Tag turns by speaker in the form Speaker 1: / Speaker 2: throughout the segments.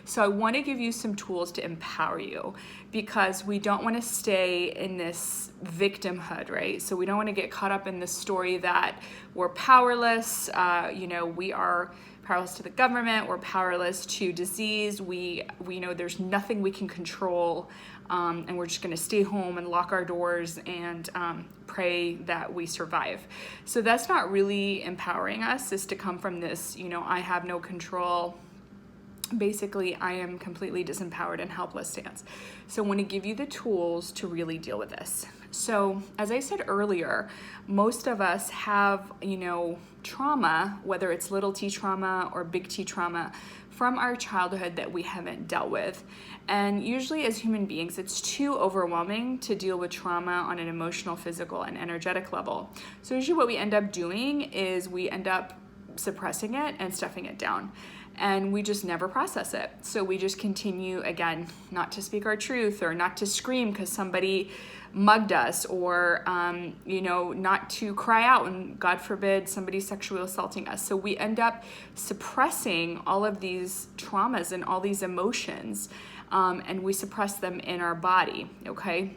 Speaker 1: So I want to give you some tools to empower you, because we don't want to stay in this victimhood, right? So we don't want to get caught up in the story that we're powerless. We are powerless to the government. We're powerless to disease. We know there's nothing we can control, and we're just going to stay home and lock our doors and pray that we survive. So that's not really empowering us. Is to come from this, I have no control. Basically, I am completely disempowered and helpless stance. So I want to give you the tools to really deal with this. So as I said earlier, most of us have, trauma, whether it's little t trauma or big T trauma, from our childhood that we haven't dealt with. And usually as human beings, it's too overwhelming to deal with trauma on an emotional, physical, and energetic level. So usually what we end up doing is we end up suppressing it and stuffing it down. And we just never process it. So we just continue, again, not to speak our truth, or not to scream because somebody mugged us, or, not to cry out when, God forbid, somebody's sexually assaulting us. So we end up suppressing all of these traumas and all these emotions, and we suppress them in our body, okay?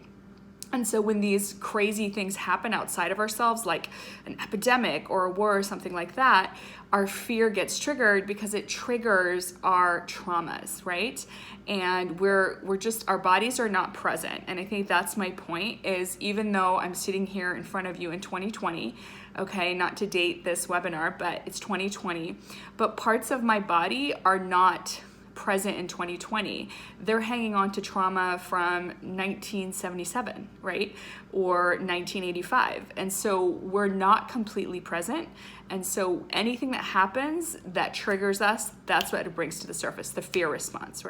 Speaker 1: And so when these crazy things happen outside of ourselves, like an epidemic or a war or something like that, our fear gets triggered because it triggers our traumas, right? And our bodies are not present. And I think that's my point, is even though I'm sitting here in front of you in 2020, okay, not to date this webinar, but it's 2020, but parts of my body are not present in 2020. They're hanging on to trauma from 1977, right? Or 1985. And so we're not completely present. And so anything that happens that triggers us, that's what it brings to the surface, the fear response, right?